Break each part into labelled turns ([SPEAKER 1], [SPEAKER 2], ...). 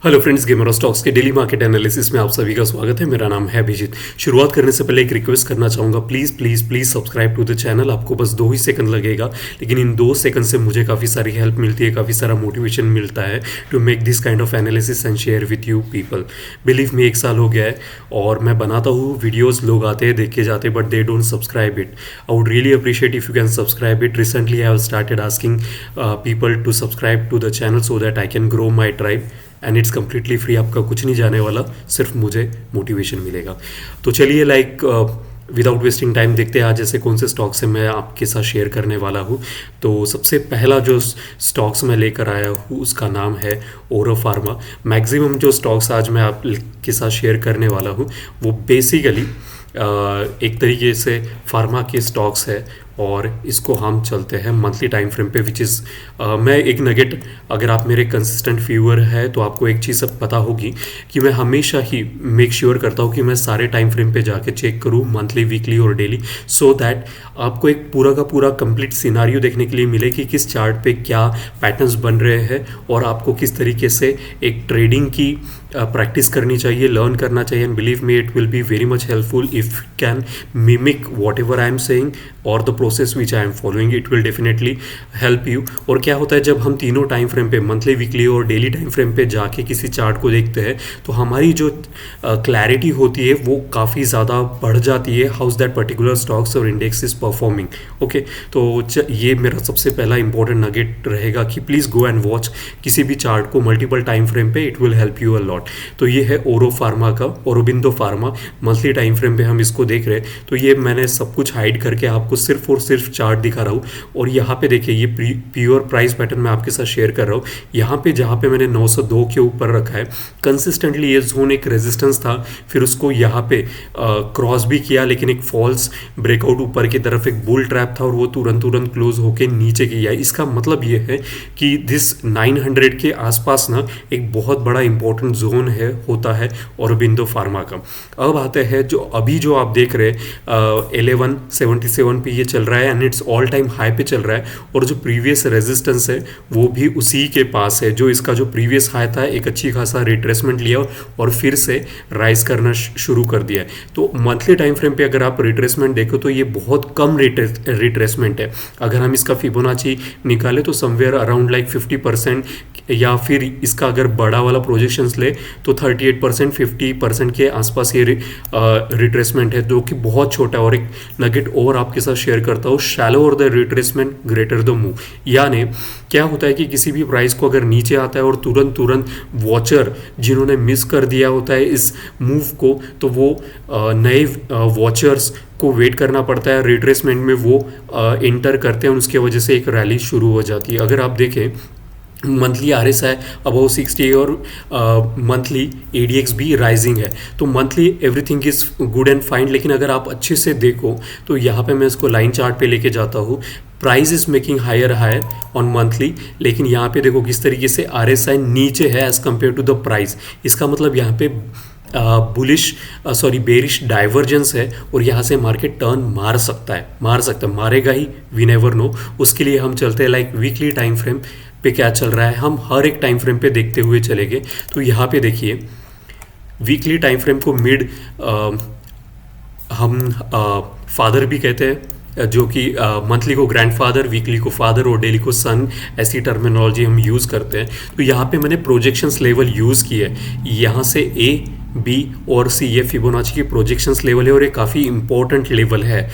[SPEAKER 1] Hello friends, gamer stocks के daily market analysis में आप सभी का स्वागत है। मेरा नाम है अभिजीत। शुरुआत करने से पहले एक रिक्वेस्ट करना चाहूँगा, please please please subscribe to the channel. आपको बस 2 ही सेकंड लगेगा, लेकिन इन 2 सेकंड से मुझे काफ़ी सारी हेल्प मिलती है, काफ़ी सारा मोटिवेशन मिलता है to make this kind of analysis and share with you people. Believe me, 1 साल हो गया है और मैं बनाता हूँ वीडियोज़, लोग आते हैं, देख के जाते हैं, but they don't subscribe it. I would really appreciate if you can subscribe it. Recently I have started asking people to subscribe to the channel so that I can grow my tribe and it's completely free. आपका कुछ नहीं जाने वाला, सिर्फ मुझे motivation मिलेगा। तो चलिए, विदाउट वेस्टिंग टाइम देखते हैं आज ऐसे कौन से स्टॉक्स से मैं आपके साथ शेयर करने वाला हूँ। तो सबसे पहला जो स्टॉक्स मैं लेकर आया हूँ उसका नाम है ओरो फार्मा। मैक्सिमम जो स्टॉक्स आज मैं आपके साथ शेयर करने वाला हूँ वो बेसिकली एक तरीके से फार्मा के स्टॉक्स है और इसको हम चलते हैं मंथली टाइम फ्रेम पे, विच इज़ मैं एक नगेट, अगर आप मेरे कंसिस्टेंट व्यूअर है तो आपको एक चीज़ अब पता होगी कि मैं हमेशा ही मेक श्योर करता हूँ कि मैं सारे टाइम फ्रेम पे जाके चेक करूँ, मंथली, वीकली और डेली, सो दैट आपको एक पूरा का पूरा कंप्लीट सिनारियो देखने के लिए मिले कि किस चार्ट पे क्या पैटर्न्स बन रहे हैं और आपको किस तरीके से एक ट्रेडिंग की प्रैक्टिस करनी चाहिए, लर्न करना चाहिए। And believe me, it will be very much helpful if can mimic whatever I am saying और the process which I am following, it will definitely help you. और क्या होता है, जब हम तीनों टाइम फ्रेम पे, मंथली, वीकली और डेली टाइम फ्रेम पे जाके किसी चार्ट को देखते हैं तो हमारी जो क्लैरिटी होती है वो काफ़ी ज़्यादा बढ़ जाती है, हाउस दैट पर्टिकुलर स्टॉक्स और इंडेक्स इज परफॉर्मिंग। ओके, तो ये मेरा सबसे पहला इंपॉर्टेंट नगेट रहेगा कि प्लीज़ गो एंड वॉच किसी भी चार्ट को मल्टीपल टाइम फ्रेम पे, it will help you a lot. तो ये है ओरो फार्मा का, Aurobindo pharma, monthly time frame पे हम इसको देख रहे हैं। तो ये मैंने सब कुछ हाइड करके आपको सिर्फ और सिर्फ चार्ट दिखा रहा हूँ। और यहाँ पे देखिए, ये प्योर प्राइस पैटर्न मैं आपके साथ शेयर कर रहा हूँ। यहाँ पे जहाँ पे मैंने 902 के ऊपर रखा है, कंसिस्टेंटली ये जोन एक रेजिस्टेंस था, फिर उसको यहाँ पे क्रॉस भी किया, लेकिन एक फॉल्स ब्रेकआउट ऊपर की तरफ, एक बुल ट्रैप था और वो तुरंत क्लोज होके नीचे गया। इसका मतलब ये है कि दिस 900 के आसपास ना एक बहुत बड़ा इंपॉर्टेंट जोन है, होता है औरोबिंदो फार्मा का। अब आते हैं जो आप देख रहे हैं 1177 पे ये चल रहा है and it's all time high पे चल रहा है। और जो प्रीवियस रेजिस्टेंस है वो भी उसी के पास है, जो इसका जो प्रीवियस हाई था, एक अच्छी खासा रिट्रेसमेंट लिया और फिर से राइज करना शुरू कर दिया है। तो मंथली टाइम फ्रेम पे अगर आप रिट्रेसमेंट देखो तो ये बहुत कम रिट्रेसमेंट है। अगर हम इसका फिबोनाची निकाले तो समवेयर अराउंड लाइक 50%, या फिर इसका अगर बड़ा वाला प्रोजेक्शंस ले तो 38%, 50% के आसपास ये रिट्रेसमेंट है, जो कि बहुत छोटा है। और एक नगेट और आपके साथ शेयर करता हूँ, शैलो और the retracement greater the move. यानी क्या होता है कि किसी भी प्राइस को अगर नीचे आता है और तुरंत वॉचर जिन्होंने मिस कर दिया होता है इस मूव को, तो वो नए वॉचर्स को वेट करना पड़ता है, रिट्रेसमेंट में वो एंटर करते हैं, उसके वजह से एक रैली शुरू हो जाती है। अगर आप देखें, मंथली RSI अबाउ 60 और मंथली ADX भी राइजिंग है। तो monthly everything is good and fine, लेकिन अगर आप अच्छे से देखो तो यहाँ पे मैं इसको लाइन चार्ट पे लेके जाता हूँ। Price is making higher on monthly, लेकिन यहाँ पे देखो किस तरीके से RSI नीचे है as compare to the price. इसका मतलब यहाँ पे बेरिश डाइवर्जेंस है और यहाँ से मार्केट टर्न मार सकता है, मारेगा ही, वी नेवर नो। उसके लिए हम चलते हैं लाइक वीकली टाइम फ्रेम पे क्या चल रहा है, हम हर एक टाइम फ्रेम पे देखते हुए चलेंगे। तो यहाँ पे देखिए, वीकली टाइम फ्रेम को मिड हम फादर भी कहते हैं, जो कि मंथली को ग्रैंडफादर, वीकली को फादर और डेली को सन, ऐसी टर्मिनोलॉजी हम यूज़ करते हैं। तो यहाँ पे मैंने प्रोजेक्शंस लेवल यूज़ किए, यहाँ से A, B और C, ये फिबोनाची की प्रोजेक्शंस लेवल है और ये काफ़ी इंपॉर्टेंट लेवल है।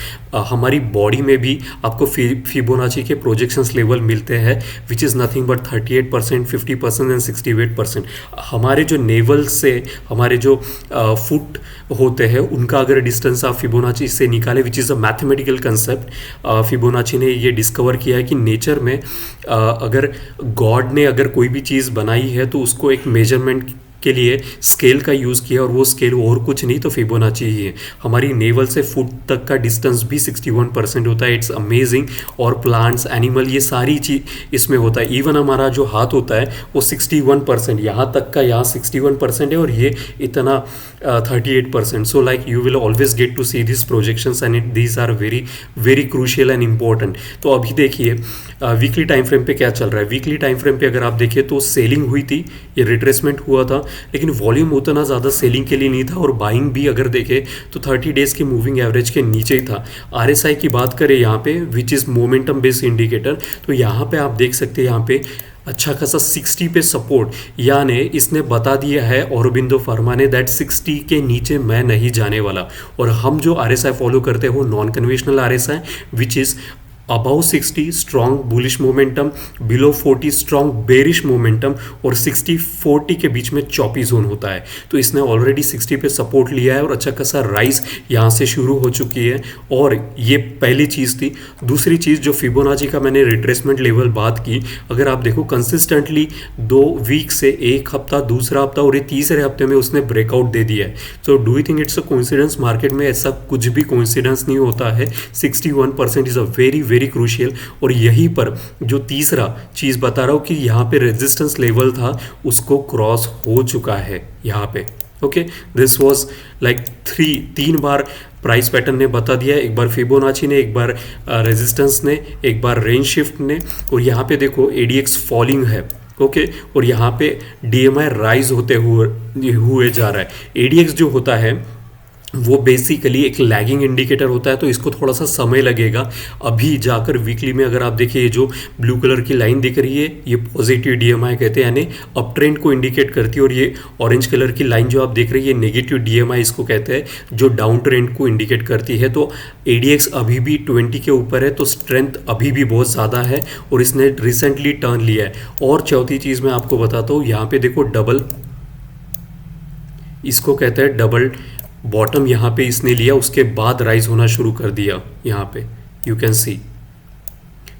[SPEAKER 1] हमारी बॉडी में भी आपको फिबोनाची के प्रोजेक्शंस लेवल मिलते हैं, which is nothing but 38%, 50% and 68%। हमारे जो नेवल से हमारे जो फुट होते हैं उनका अगर डिस्टेंस आप फिबोनाची से निकाले, which is a mathematical concept. Fibonacci ने ये डिस्कवर किया है कि नेचर में अगर गॉड ने अगर कोई भी चीज़ बनाई है तो उसको एक मेजरमेंट के लिए स्केल का यूज़ किया, और वो स्केल और कुछ नहीं तो फिबोनाची ही है। हमारी नेवल से फुट तक का डिस्टेंस भी 61% होता है। It's amazing. और प्लांट्स, एनिमल, ये सारी चीज इसमें होता है। इवन हमारा जो हाथ होता है वो 61%, यहाँ तक का यहाँ 61% है, और ये इतना 38%. So like you will always get to see this projections and these are very very crucial and important. तो अभी देखिए वीकली टाइम फ्रेम पे क्या चल रहा है. वीकली टाइम फ्रेम पे अगर आप देखिए तो सेलिंग हुई थी, ये रिट्रेसमेंट हुआ था, लेकिन वॉल्यूम उतना ज़्यादा सेलिंग के लिए नहीं था, और बाइंग भी अगर देखें तो 30 डेज़ की मूविंग एवरेज के नीचे ही था. RSI की बात करें यहाँ पे, which is momentum based indicator, तो यहाँ पे आप देख सकते हैं यहाँ पे अच्छा खासा 60 पे सपोर्ट, यानी इसने बता दिया है औरोबिंदो फार्मा ने दैट 60 के नीचे मैं नहीं जाने वाला. और हम जो RSI फॉलो करते हैं वो non conventional RSI which is above 60 strong bullish momentum, below 40 strong bearish momentum, और 60-40 के बीच में चॉपी जोन होता है. तो इसने ऑलरेडी 60 पे सपोर्ट लिया है और अच्छा खासा राइज यहाँ से शुरू हो चुकी है. और ये पहली चीज़ थी. दूसरी चीज़ जो फिबोनाची का मैंने रिट्रेसमेंट लेवल बात की, अगर आप देखो कंसिस्टेंटली 2 वीक से एक हफ्ता, दूसरा हफ्ता और ये तीसरे हफ्ते में उसने ब्रेकआउट दे दिया है. So do you think it's a coincidence? Market में ऐसा कुछ भी कोइंसिडेंस नहीं होता है. 61% is a very very crucial. और यहीं पर जो तीसरा चीज़ बता रहा हूँ कि यहाँ पे रेजिस्टेंस लेवल था उसको क्रॉस हो चुका है यहाँ पे. Okay, this was like 3 bar price pattern ने बता दिया. एक बार फिबोनाची ने, एक बार रेजिस्टेंस ने, एक बार रेंज शिफ्ट ने, और यहाँ पे देखो ADX फॉलिंग है. ओके, और यहाँ पे DMI राइज होते हुए जा रहा है. ADX जो होता है वो बेसिकली एक लैगिंग इंडिकेटर होता है, तो इसको थोड़ा सा समय लगेगा. अभी जाकर वीकली में अगर आप देखिए, ये जो ब्लू कलर की लाइन दिख रही है ये पॉजिटिव DMI कहते हैं, यानी अप ट्रेंड को इंडिकेट करती है. और ये ऑरेंज कलर की लाइन जो आप देख रही है नेगेटिव DMI इसको कहते हैं, जो डाउन ट्रेंड को इंडिकेट करती है. तो ADX अभी भी 20 के ऊपर है, तो स्ट्रेंथ अभी भी बहुत ज़्यादा है और इसने रिसेंटली टर्न लिया है. और चौथी चीज़ मैं आपको बताता हूँ, यहाँ पे देखो डबल, इसको कहते हैं डबल बॉटम, यहाँ पे इसने लिया, उसके बाद राइज होना शुरू कर दिया. यहाँ पे यू कैन सी.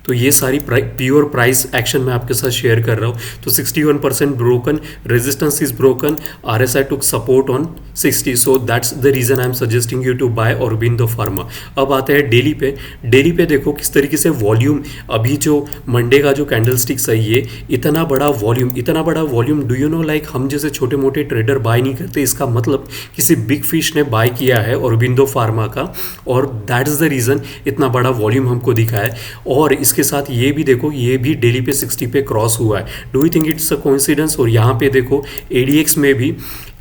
[SPEAKER 1] तो ये सारी प्योर प्राइस एक्शन मैं आपके साथ शेयर कर रहा हूँ. तो 61% broken, resistance is broken, RSI took support on 60. So that's the reason I am suggesting you to buy Aurobindo Pharma. अब आते हैं डेली पे. डेली पे देखो किस तरीके से वॉल्यूम, अभी जो मंडे का जो कैंडल स्टिक्स है ये इतना बड़ा volume, do you know like हम जैसे छोटे मोटे ट्रेडर बाय नहीं करते. इसका मतलब किसी बिग फिश ने बाय किया है औरोबिंदो फार्मा का, और दैट इज द रीजन इतना बड़ा वॉल्यूम हमको दिखा है. और इसके साथ ये भी देखो, ये भी डेली पे 60 पे क्रॉस हुआ है. Do you think it's a coincidence? और यहाँ पे देखो ADX में भी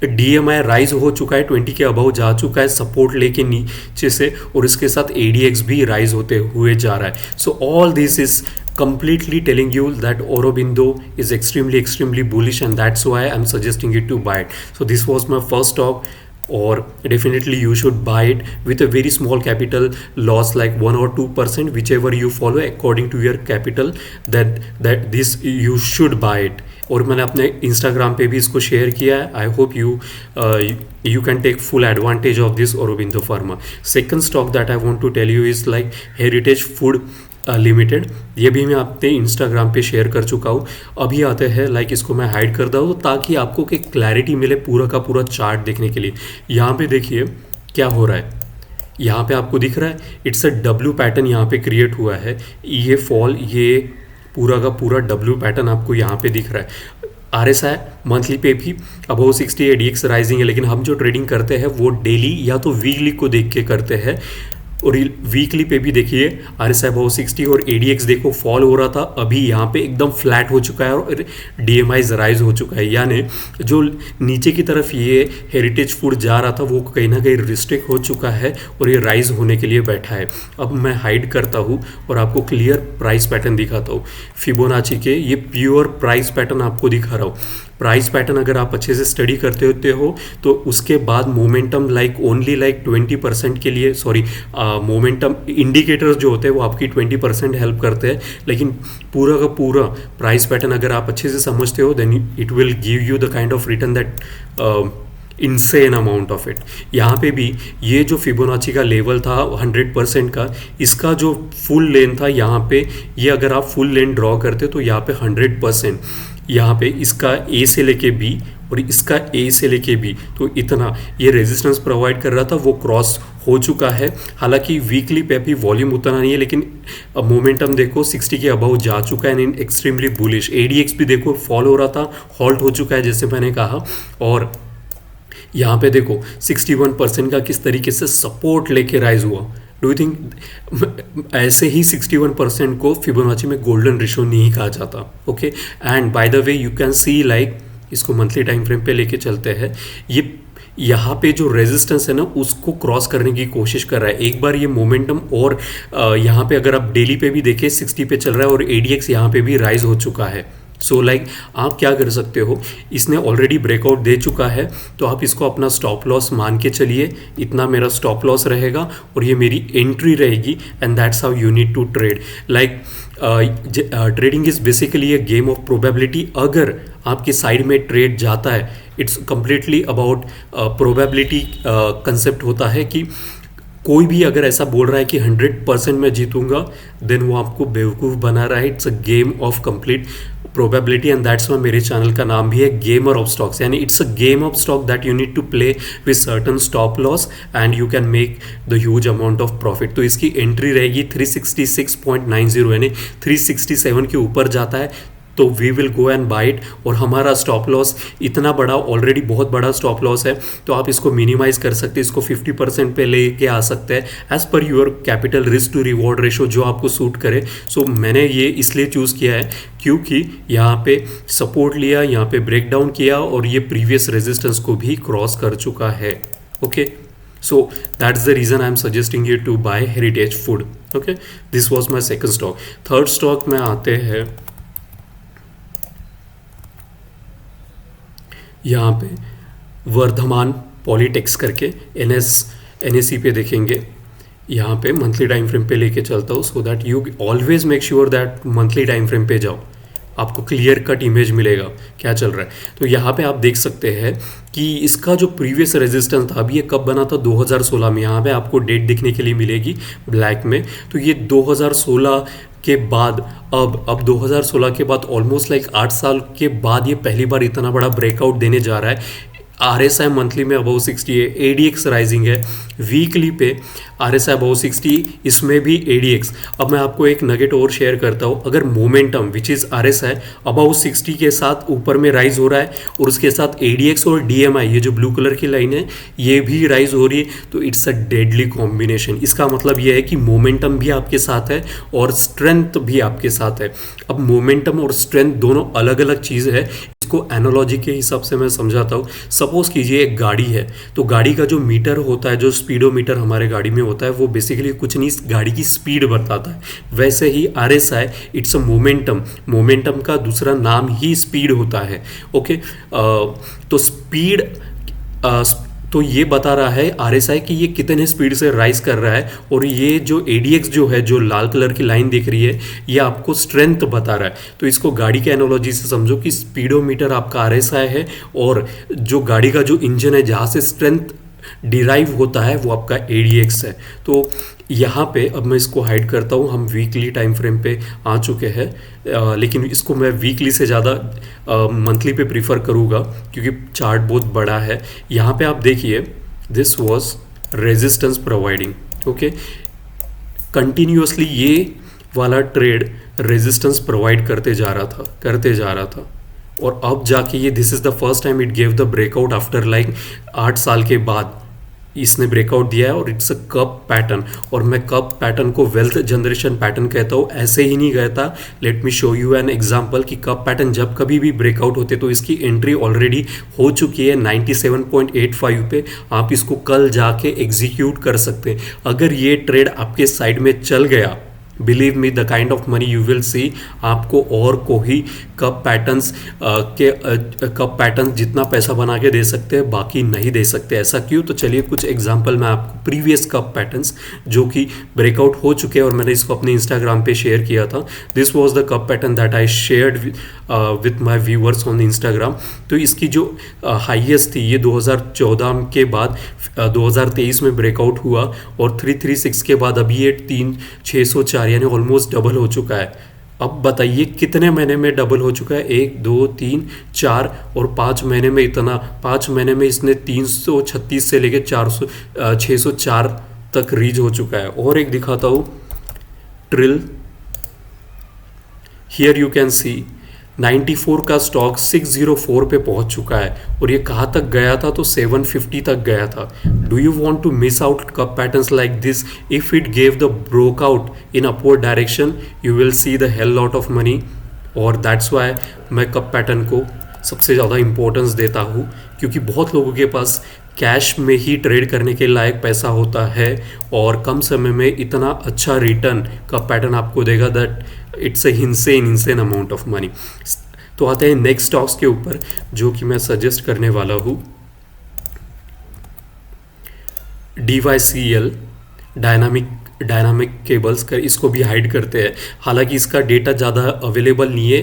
[SPEAKER 1] DMI राइज हो चुका है, 20 के अबव जा चुका है सपोर्ट लेके नीचे से, और इसके साथ ADX भी राइज होते हुए जा रहा है. So all this is completely telling you that Aurobindo is extremely bullish, and that's why I'm suggesting you to buy it. So this was my first talk, or definitely you should buy it with a very small capital loss, like 1 or 2%, whichever you follow according to your capital, that this you should buy it. और मैंने अपने Instagram पे भी इसको share किया है. I hope you can take full advantage of this Aurobindo Pharma. Second stock that I want to tell you is like Heritage Food limited. ये भी मैं अपने इंस्टाग्राम पे शेयर कर चुका हूँ. अभी आते हैं, लाइक इसको मैं हाइड कर दूँ ताकि आपको एक क्लैरिटी मिले पूरा का पूरा चार्ट देखने के लिए. यहाँ पे देखिए क्या हो रहा है. यहाँ पे आपको दिख रहा है इट्स अ W पैटर्न यहाँ पे क्रिएट हुआ है. ये फॉल, ये पूरा का पूरा W पैटर्न आपको यहाँ पे दिख रहा है. RSI मंथली पे भी अबव 60 ADX राइजिंग है, लेकिन हम जो ट्रेडिंग करते हैं वो डेली या तो वीकली को देख के करते हैं. और वीकली पे भी देखिए RSI अबव 60 और ADX देखो फॉल हो रहा था, अभी यहाँ पे एकदम फ्लैट हो चुका है और DMI राइज हो चुका है. यानी जो नीचे की तरफ ये हेरिटेज फूड जा रहा था वो कहीं ना कहीं रिस्ट्रिक्ट हो चुका है और ये राइज होने के लिए बैठा है. अब मैं हाइड करता हूँ और आपको क्लियर प्राइस पैटर्न दिखाता हूँ. फिबोनाची के ये प्योर प्राइस पैटर्न आपको दिखा रहा हूँ. प्राइस पैटर्न अगर आप अच्छे से स्टडी करते होते हो तो उसके बाद मोमेंटम लाइक ओनली लाइक 20% के लिए, सॉरी मोमेंटम इंडिकेटर्स जो होते हैं वो आपकी 20% हेल्प करते हैं, लेकिन पूरा का पूरा प्राइस पैटर्न अगर आप अच्छे से समझते हो then it will give you the kind of return that insane amount of it. यहाँ पे भी ये जो फिबोनाची का लेवल था 100% का, इसका जो फुल लेंथ था यहाँ पे, ये अगर आप फुल लेंथ ड्रॉ करते तो यहाँ पे 100%, यहाँ पे इसका A से लेके B और इसका ए से लेके बी, तो इतना ये रेजिस्टेंस प्रोवाइड कर रहा था वो क्रॉस हो चुका है। हालांकि वीकली पे भी वॉल्यूम उतना नहीं है, लेकिन मोमेंटम देखो 60 के अबाउ जा चुका है एंड एक्सट्रीमली बुलिश। एडीएक्स भी देखो फॉल हो रहा था, हॉल्ट हो चुका है जैसे मैंने कहा, और यहाँ पे देखो 61% का किस तरीके से सपोर्ट लेके राइज हुआ। डू यू थिंक ऐसे ही 61% को फिबोनाची में गोल्डन रेशो नहीं कहा जाता। Okay, and by the way you can see like, इसको मंथली टाइम फ्रेम पे लेके चलते हैं, ये यहाँ पे जो रेजिस्टेंस है ना उसको क्रॉस करने की कोशिश कर रहा है। एक बार ये मोमेंटम, और यहाँ पे अगर आप डेली पे भी देखें 60 पे चल रहा है और एडीएक्स यहाँ पे भी राइज हो चुका है। सो लाइक आप क्या कर सकते हो, इसने ऑलरेडी ब्रेकआउट दे चुका है तो आप इसको अपना स्टॉप लॉस मान के चलिए, इतना मेरा स्टॉप लॉस रहेगा और ये मेरी एंट्री रहेगी, and that's how you need to trade. Like trading is basically a game of probability. अगर आपकी साइड में ट्रेड जाता है, it's completely about probability concept होता है कि कोई भी अगर ऐसा बोल रहा है कि 100% मैं जीतूंगा, देन वो आपको बेवकूफ़ बना रहा है। It's a game of complete probability, and that's why मेरे चैनल का नाम भी है गेमर ऑफ स्टॉक्स, यानी it's a game of stock that you need to play with certain stop loss and you can make the huge amount of profit. तो इसकी entry रहेगी 366.90, यानी 367 के ऊपर जाता है तो we will go and buy it. और हमारा स्टॉप लॉस इतना बड़ा, ऑलरेडी बहुत बड़ा स्टॉप लॉस है, तो आप इसको मिनिमाइज कर सकते हैं, इसको 50% पे लेके आ सकते हैं as per your capital risk to reward ratio जो आपको सूट करे। सो मैंने ये इसलिए चूज़ किया है क्योंकि यहाँ पे सपोर्ट लिया, यहाँ पे ब्रेक डाउन किया और ये प्रीवियस रेजिस्टेंस को भी क्रॉस कर चुका है। Okay, so that's the reason I'm suggesting you to buy Heritage Food. Okay, this was my second stock. Third stock में आते हैं, यहाँ पे वर्धमान पॉलीटेक्स करके एनएससी पे देखेंगे। यहाँ पे मंथली टाइम फ्रेम पे लेके चलता हूँ so that you always make sure that monthly time frame पे जाओ, आपको क्लियर कट इमेज मिलेगा क्या चल रहा है। तो यहाँ पे आप देख सकते हैं कि इसका जो प्रीवियस रेजिस्टेंस था, अभी ये कब बना था 2016 में, यहाँ पे आपको डेट दिखने के लिए मिलेगी ब्लैक में। तो ये 2016 के बाद अब 2016 के बाद ऑलमोस्ट लाइक 8 साल के बाद ये पहली बार इतना बड़ा ब्रेकआउट देने जा रहा है। RSI मंथली में अबाउ 60 है, ADX राइजिंग है, वीकली पे RSI अबाउ 60, इसमें भी ADX। अब मैं आपको एक नगेट और शेयर करता हूँ, अगर momentum which is RSI above 60 के साथ ऊपर में राइज हो रहा है और उसके साथ ADX और DMI, ये जो ब्लू कलर की लाइन है, ये भी राइज हो रही है, तो इट्स अ डेडली कॉम्बिनेशन। इसका मतलब ये है कि मोमेंटम भी आपके साथ है और स्ट्रेंथ भी आपके साथ है। अब मोमेंटम और स्ट्रेंथ दोनों अलग अलग चीज़ है, इसको एनालॉजी के हिसाब से मैं समझाता हूँ। सपोज कीजिए एक गाड़ी है, तो गाड़ी का जो मीटर होता है, जो स्पीडोमीटर हमारे गाड़ी में होता है, वो बेसिकली कुछ नहीं गाड़ी की स्पीड बताता है। वैसे ही RSI इट्स अ मोमेंटम का दूसरा नाम ही स्पीड होता है। ओके, तो स्पीड तो ये बता रहा है RSI कि ये कितने स्पीड से राइज कर रहा है, और ये जो ADX जो है, जो लाल कलर की लाइन दिख रही है, ये आपको स्ट्रेंथ बता रहा है। तो इसको गाड़ी के एनालॉजी से समझो कि स्पीडोमीटर आपका RSI है और जो गाड़ी का जो इंजन है, जहाँ से स्ट्रेंथ डिराइव होता है, वो आपका ADX है। तो यहाँ पे अब मैं इसको हाइड करता हूँ, हम वीकली टाइम फ्रेम पे आ चुके हैं, लेकिन इसको मैं वीकली से ज़्यादा मंथली पे प्रीफर करूँगा क्योंकि चार्ट बहुत बड़ा है। यहाँ पे आप देखिए, this was resistance providing. Okay, continuously ये वाला ट्रेड रेजिस्टेंस प्रोवाइड करते जा रहा था और अब जाके ये this is the first time it gave the breakout after like 8 साल के बाद इसने ब्रेकआउट दिया है, और इट्स अ कप पैटर्न। और मैं कप पैटर्न को वेल्थ जनरेशन पैटर्न कहता हूँ, ऐसे ही नहीं कहता। Let me show you an example कि कप पैटर्न जब कभी भी ब्रेकआउट होते तो इसकी एंट्री ऑलरेडी हो चुकी है 97.85 पे। आप इसको कल जाके एग्जीक्यूट कर सकते हैं। अगर ये ट्रेड आपके साइड में चल गया, believe me the kind of money you will सी, आपको और कोई कप पैटर्न जितना पैसा बना के दे सकते हैं, बाकी नहीं दे सकते। ऐसा क्यों? तो चलिए कुछ एग्जांपल मैं आपको प्रीवियस कप पैटर्न्स जो कि ब्रेकआउट हो चुके हैं और मैंने इसको अपने इंस्टाग्राम पे शेयर किया था। This was the cup pattern that I shared with my viewers on Instagram. तो इसकी जो हाईएस्ट थी, ये 2014 के बाद 2023 में ब्रेकआउट हुआ और 336 के बाद अभी ये 3604 यानी ऑलमोस्ट डबल हो चुका है। अब बताइए कितने महीने में डबल हो चुका है, 1 2 3 4 और 5 महीने में इतना, 5 महीने में इसने 336 से लेके 604 तक रीच हो चुका है। और एक दिखाता हूँ ट्रिल, हियर यू कैन सी 94 का स्टॉक 604 पे पहुंच चुका है और ये कहाँ तक गया था, तो 750 तक गया था। Do you want to miss out cup patterns like this? If it gave the breakout in upward direction you will see the hell lot of money. और दैट्स वाई मैं कप पैटर्न को सबसे ज़्यादा इंपॉर्टेंस देता हूँ, क्योंकि बहुत लोगों के पास कैश में ही ट्रेड करने के लायक पैसा होता है और कम समय में इतना अच्छा रिटर्न का पैटर्न आपको देगा that it's a insane amount of money. तो आते हैं नेक्स्ट स्टॉक्स के ऊपर जो कि मैं सजेस्ट करने वाला हूँ। DYCL, डायनामिक केबल्स कर, इसको भी हाइड करते हैं। हालांकि इसका डेटा ज़्यादा अवेलेबल नहीं है,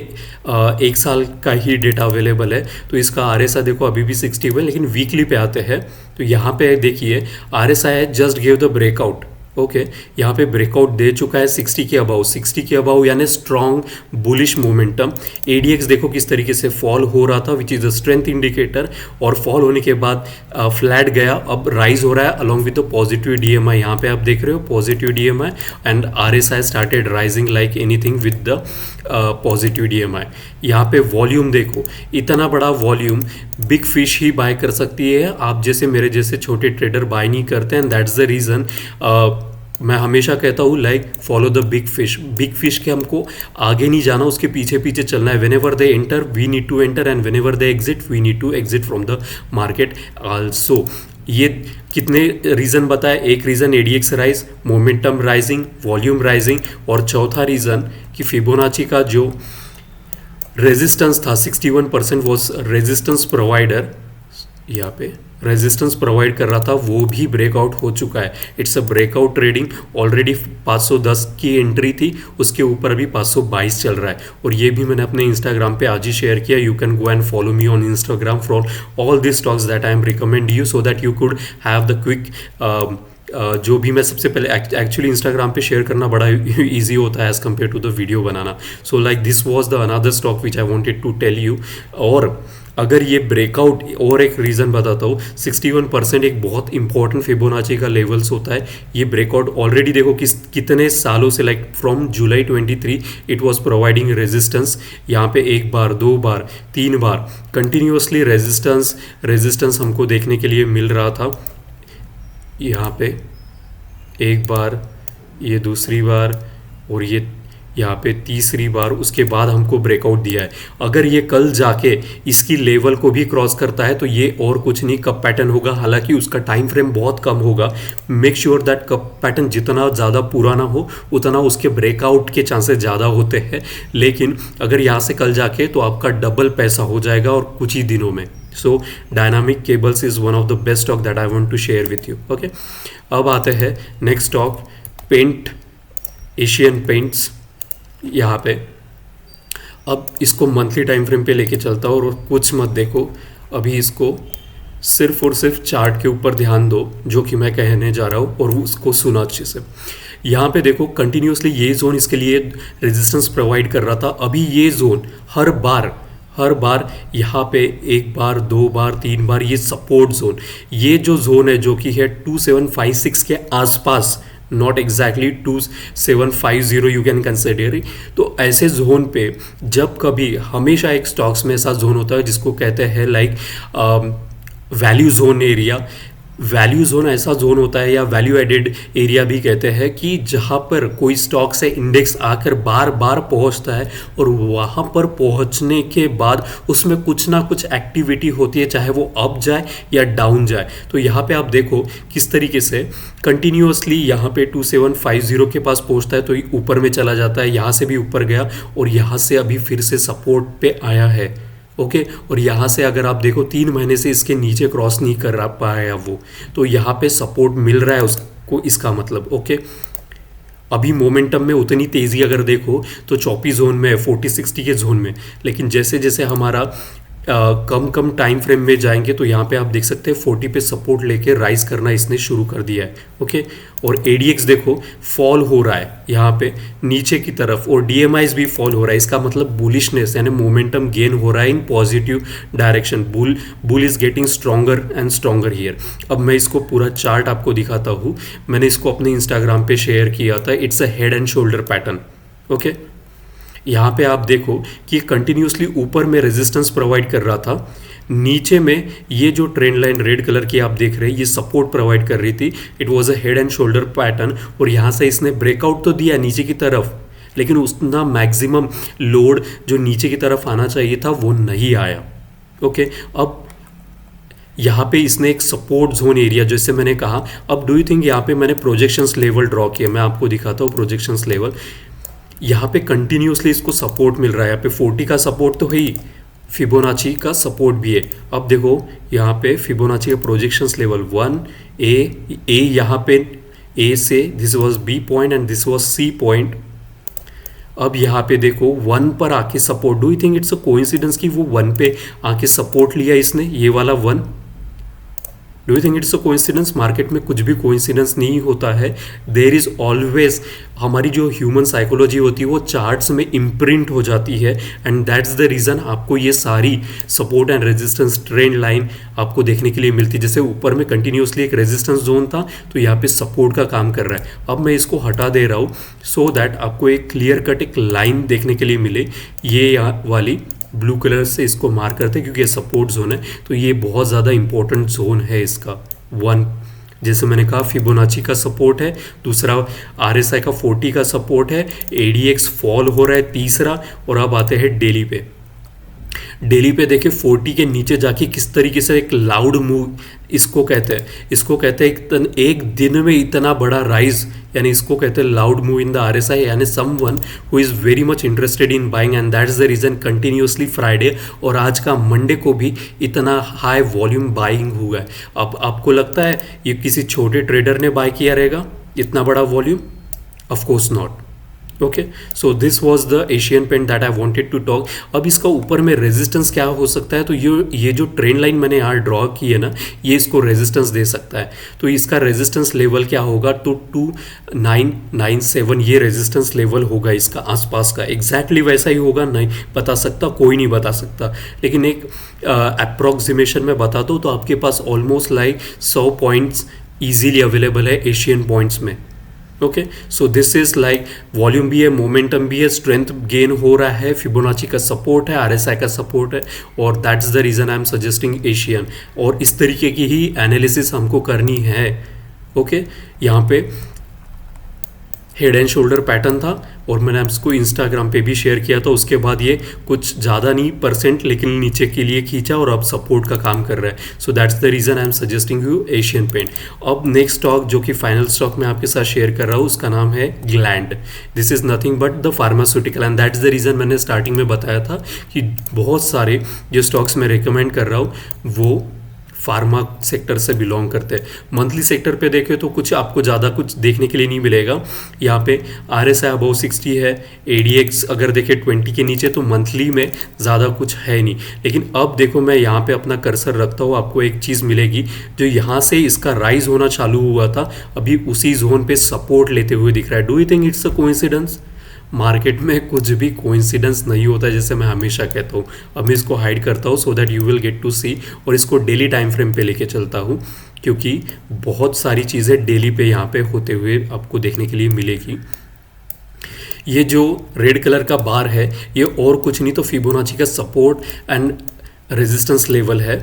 [SPEAKER 1] 1 साल का ही डेटा अवेलेबल है। तो इसका RSI देखो अभी भी 60 हुआ है, लेकिन वीकली पे आते हैं तो यहाँ पे देखिए RSI just give the breakout. Okay, यहाँ पे ब्रेकआउट दे चुका है 60 के अबाउ यानी स्ट्रॉन्ग बुलिश मोमेंटम। ADX देखो किस तरीके से फॉल हो रहा था which is a strength indicator, और फॉल होने के बाद फ्लैट गया, अब राइज हो रहा है along with the positive DMI। यहाँ पे आप देख रहे हो positive DMI and RSI started rising like anything with the positive DMI। यहाँ पे वॉल्यूम देखो, इतना बड़ा वॉल्यूम बिग फिश ही बाय कर सकती है, आप जैसे मेरे जैसे छोटे ट्रेडर बाय नहीं करते हैं। दैट्स द रीज़न मैं हमेशा कहता हूँ like follow the big fish के हमको आगे नहीं जाना, उसके पीछे पीछे चलना है। Whenever they enter we need to enter and whenever they exit we need to exit from the market also. ये कितने रीज़न बताए, एक reason ADX rise, momentum rising, volume rising, और चौथा रीज़न कि फिबोनाची का जो resistance था 61% वॉज रेजिस्टेंस प्रोवाइडर, यहाँ पे रेजिस्टेंस प्रोवाइड कर रहा था, वो भी ब्रेकआउट हो चुका है। It's a breakout trading. Already 510 की एंट्री थी, उसके ऊपर अभी 522 चल रहा है, और ये भी मैंने अपने इंस्टाग्राम पे आज ही शेयर किया। You can go and follow me on Instagram for all this stocks that I am recommend you so that you could have the quick जो भी मैं सबसे पहले एक्चुअली इंस्टाग्राम पे शेयर करना बड़ा इजी होता है as compare to the video बनाना। So like this was the another stock which I wanted to tell you. और अगर ये ब्रेकआउट, और एक रीज़न बताता हूँ, 61% एक बहुत इंपॉर्टेंट फिबोनाची का लेवल्स होता है। ये ब्रेकआउट ऑलरेडी देखो कितने सालों से, like from July 23 it was providing resistance. यहाँ पे 1 बार 2 बार 3 बार कंटिन्यूसली रेजिस्टेंस हमको देखने के लिए मिल रहा था। यहाँ पे 1 बार, ये दूसरी बार, और ये यहाँ पे तीसरी बार, उसके बाद हमको ब्रेकआउट दिया है। अगर ये कल जाके इसकी लेवल को भी क्रॉस करता है तो ये और कुछ नहीं कप पैटर्न होगा। हालांकि उसका टाइम फ्रेम बहुत कम होगा। Make sure that cup pattern जितना ज़्यादा पुराना हो उतना उसके ब्रेकआउट के चांसेस ज़्यादा होते हैं। लेकिन अगर यहाँ से कल जाके तो आपका डबल पैसा हो जाएगा और कुछ ही दिनों में। So Dynamic Cables is one of the best stock that I want to share with you. Okay, अब आते हैं next stock, paint, Asian Paints. यहाँ पे अब इसको मंथली टाइम फ्रेम पे लेके चलता हूँ, और कुछ मत देखो, अभी इसको सिर्फ और सिर्फ चार्ट के ऊपर ध्यान दो जो कि मैं कहने जा रहा हूँ, और उसको सुना अच्छे से। यहाँ पे देखो कंटिन्यूसली ये जोन इसके लिए रेजिस्टेंस प्रोवाइड कर रहा था। अभी ये जोन हर बार यहाँ पे 1 बार 2 बार 3 बार ये सपोर्ट जोन, ये जो जोन है जो कि है 2756 के आसपास, not exactly 2750 you can consider. तो ऐसे जोन पे जब कभी, हमेशा एक स्टॉक्स में ऐसा जोन होता है जिसको कहते हैं like value zone area. Value zone ऐसा जोन होता है, या वैल्यू एडेड एरिया भी कहते हैं, कि जहाँ पर कोई स्टॉक से इंडेक्स आकर बार बार पहुँचता है और वहाँ पर पहुँचने के बाद उसमें कुछ ना कुछ एक्टिविटी होती है, चाहे वो अप जाए या डाउन जाए। तो यहाँ पे आप देखो किस तरीके से कंटिन्यूसली यहाँ पे 2750 के पास पहुँचता है तो ऊपर में चला जाता है, यहाँ से भी ऊपर गया और यहाँ से अभी फिर से सपोर्ट पे आया है। ओके, और यहाँ से अगर आप देखो 3 महीने से इसके नीचे क्रॉस नहीं कर पाया वो, तो यहाँ पे सपोर्ट मिल रहा है उसको, इसका मतलब ओके। अभी मोमेंटम में उतनी तेज़ी अगर देखो तो चौपी जोन में है, 40-60 के जोन में, लेकिन जैसे जैसे हमारा कम कम टाइम फ्रेम में जाएंगे तो यहाँ पे आप देख सकते हैं 40 पे सपोर्ट लेके राइज करना इसने शुरू कर दिया है। ओके, और एडीएक्स देखो फॉल हो रहा है यहाँ पे नीचे की तरफ, और डीएमआईज भी फॉल हो रहा है। इसका मतलब बुलिशनेस यानी मोमेंटम गेन हो रहा है in positive direction. Bull is getting stronger and stronger here. अब मैं इसको पूरा चार्ट आपको दिखाता हूँ। मैंने इसको अपने इंस्टाग्राम पे शेयर किया था। It's a head and shoulder pattern. Okay, यहाँ पे आप देखो कि कंटिन्यूसली ऊपर में रेजिस्टेंस प्रोवाइड कर रहा था, नीचे में ये जो ट्रेंड लाइन रेड कलर की आप देख रहे हैं ये सपोर्ट प्रोवाइड कर रही थी। It was a head and shoulder pattern, और यहाँ से इसने ब्रेकआउट तो दिया नीचे की तरफ, लेकिन उतना मैक्सिमम लोड जो नीचे की तरफ आना चाहिए था वो नहीं आया। ओके, अब यहाँ पे इसने एक सपोर्ट जोन एरिया जैसे मैंने कहा। अब डू यू थिंक यहाँ पे मैंने प्रोजेक्शंस लेवल ड्रॉ किया, मैं आपको दिखाता हूँ प्रोजेक्शंस लेवल। यहाँ पे कंटिन्यूसली इसको सपोर्ट मिल रहा है। यहाँ पे 40 का सपोर्ट तो है ही, फिबोनाची का सपोर्ट भी है। अब देखो यहाँ पे फिबोनाची का प्रोजेक्शंस लेवल 1 ए यहाँ पे ए से this was B point and this was C point. अब यहाँ पे देखो 1 पर आके support. Do you think it's a coincidence कि वो 1 पे आके सपोर्ट लिया इसने, ये वाला 1? Do you think it's a coincidence? Market में कुछ भी कोइंसिडेंस नहीं होता है। देयर इज ऑलवेज, हमारी जो ह्यूमन साइकोलॉजी होती है वो चार्ट्स में इम्प्रिंट हो जाती है, एंड दैट्स द रीज़न आपको ये सारी support and resistance trend line आपको देखने के लिए मिलती है। जैसे ऊपर में कंटिन्यूसली एक रेजिस्टेंस जोन था तो यहाँ पे सपोर्ट का काम कर रहा है। अब मैं इसको हटा दे रहा हूँ सो दैट आपको एक क्लियर कट एक लाइन देखने के लिए मिले। ये यहाँ वाली ब्लू कलर से इसको मार्क करते हैं क्योंकि ये सपोर्ट जोन है, तो ये बहुत ज़्यादा इंपॉर्टेंट जोन है इसका 1। जैसे मैंने कहा फिबोनाची का सपोर्ट है, दूसरा आरएसआई का 40 का सपोर्ट है, एडीएक्स फॉल हो रहा है तीसरा, और अब आते हैं डेली पे। डेली पे देखिए 40 के नीचे जाके किस तरीके से एक लाउड मूव इसको कहते हैं। इसको कहते हैं एक दिन में इतना बड़ा राइज, यानी इसको कहते हैं loud move in the RSI, यानी someone who is very much interested in buying, and that is the reason continuously Friday और आज का मंडे को भी इतना हाई वॉल्यूम बाइंग हुआ है। अब आपको लगता है ये किसी छोटे ट्रेडर ने बाय किया रहेगा इतना बड़ा volume? Of course not. Okay, so this was the Asian Paint that I wanted to talk. अब इसका ऊपर में रेजिस्टेंस क्या हो सकता है, तो ये जो ट्रेंड लाइन मैंने यहाँ ड्रॉ की है ना, ये इसको रेजिस्टेंस दे सकता है। तो इसका रेजिस्टेंस लेवल क्या होगा, तो 2997 ये रेजिस्टेंस लेवल होगा इसका आसपास का। एग्जैक्टली वैसा ही होगा नहीं बता सकता, कोई नहीं बता सकता, लेकिन एक अप्रॉक्सीमेशन में बता दो तो आपके पास almost like 100 points easily available है एशियन पॉइंट्स में। Okay, so this is like volume भी है, मोमेंटम भी है, स्ट्रेंथ गेन हो रहा है, फिबोनाची का सपोर्ट है, आरएसआई का सपोर्ट है, और that's the reason I am suggesting Asian. और इस तरीके की ही एनालिसिस हमको करनी है। ओके, यहाँ पे हेड एंड शोल्डर पैटर्न था और मैंने आपको इंस्टाग्राम पे भी शेयर किया था। उसके बाद ये कुछ ज़्यादा नहीं परसेंट लेकिन नीचे के लिए खींचा और अब सपोर्ट का काम कर रहा है। So that's the reason I am suggesting you Asian Paint. अब नेक्स्ट स्टॉक जो कि फाइनल स्टॉक मैं आपके साथ शेयर कर रहा हूँ उसका नाम है gland. This is nothing but the pharmaceutical, and that's the reason मैंने स्टार्टिंग में बताया था कि बहुत सारे जो स्टॉक्स मैं रिकमेंड कर रहा हूँ वो फार्मा सेक्टर से बिलोंग करते हैं। मंथली सेक्टर पे देखें तो कुछ आपको ज़्यादा कुछ देखने के लिए नहीं मिलेगा। यहाँ पे आरएसआई अबव 60 है, एडीएक्स अगर देखें 20 के नीचे, तो मंथली में ज़्यादा कुछ है नहीं। लेकिन अब देखो मैं यहाँ पे अपना कर्सर रखता हूँ, आपको एक चीज़ मिलेगी जो यहाँ से इसका राइज होना चालू हुआ था, अभी उसी जोन पे सपोर्ट लेते हुए दिख रहा है। Do you think it's a coincidence? Market में कुछ भी कोइंसिडेंस नहीं होता, जैसे मैं हमेशा कहता हूँ। अब मैं इसको हाइड करता हूँ so that you will get to see, और इसको डेली टाइम फ्रेम पे लेके चलता हूँ क्योंकि बहुत सारी चीज़ें डेली पे यहाँ पे होते हुए आपको देखने के लिए मिलेगी। ये जो रेड कलर का बार है ये और कुछ नहीं तो फिबोनाची का सपोर्ट एंड रेजिस्टेंस लेवल है।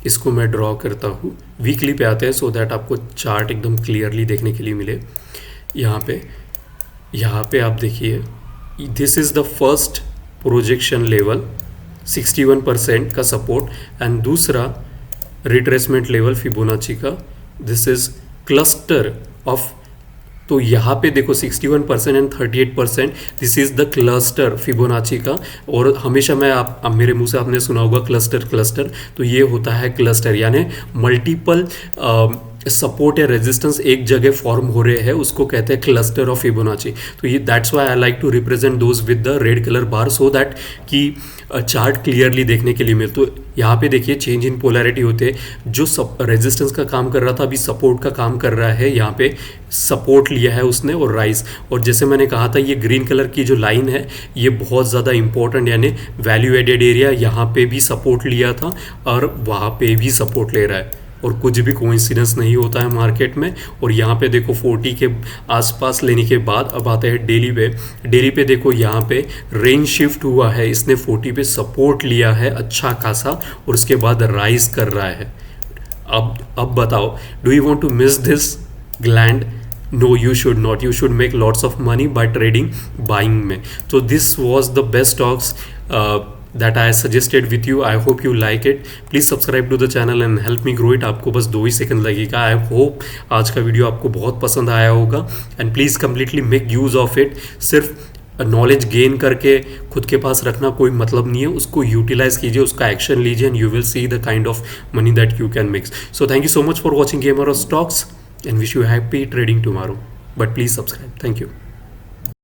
[SPEAKER 1] इसको मैं ड्रॉ करता हूँ, वीकली पे आते हैं सो दैट आपको चार्ट एकदम क्लियरली देखने के लिए मिले। यहाँ पे आप देखिए this is the first projection level 61% का सपोर्ट एंड दूसरा रिट्रेसमेंट लेवल फिबोनाची का, दिस इज़ क्लस्टर ऑफ। तो यहाँ पे देखो 61% and 38%, this is the cluster Fibonacci का। और हमेशा मैं आप मेरे मुंह से आपने सुना होगा क्लस्टर, तो ये होता है क्लस्टर यानी मल्टीपल सपोर्ट या रेजिस्टेंस एक जगह फॉर्म हो रहे हैं, उसको कहते हैं क्लस्टर ऑफ फिबोनाची। तो ये that's why I like to represent those with the red colour bar, so that कि चार्ट क्लियरली देखने के लिए मिले। तो यहाँ पे देखिए चेंज इन पोलैरिटी होते हैं, जो सब रेजिस्टेंस का काम कर रहा था अभी सपोर्ट का काम कर रहा है, यहाँ पे सपोर्ट लिया है उसने और राइज। और जैसे मैंने कहा था ये ग्रीन कलर की जो लाइन है ये बहुत ज़्यादा इंपॉर्टेंट, यानी वैल्यू एडेड एरिया, यहाँ पे भी सपोर्ट लिया था और वहाँ पे भी सपोर्ट ले रहा है, और कुछ भी कोइंसिडेंस नहीं होता है मार्केट में। और यहाँ पे देखो 40 के आसपास लेने के बाद अब आते हैं डेली पे। डेली पे देखो यहाँ पे रेंज शिफ्ट हुआ है, इसने 40 पे सपोर्ट लिया है अच्छा खासा और उसके बाद राइज कर रहा है। अब बताओ, do you want to miss this gland? No, you should not. You should make lots of money by trading buying में। So this was the best stocks that I suggested with you. I hope you like it. Please subscribe to the channel and help me grow it. आपको बस 2 ही second लगेगा। I hope आज का video आपको बहुत पसंद आया होगा and please completely make use of it। सिर्फ नॉलेज गेन करके खुद के पास रखना कोई मतलब नहीं है, उसको यूटिलाइज कीजिए, उसका एक्शन लीजिए and you will see the kind of money that you can make. So thank you so much for watching Gamer of Stocks and wish you happy trading tomorrow. But please subscribe. Thank you.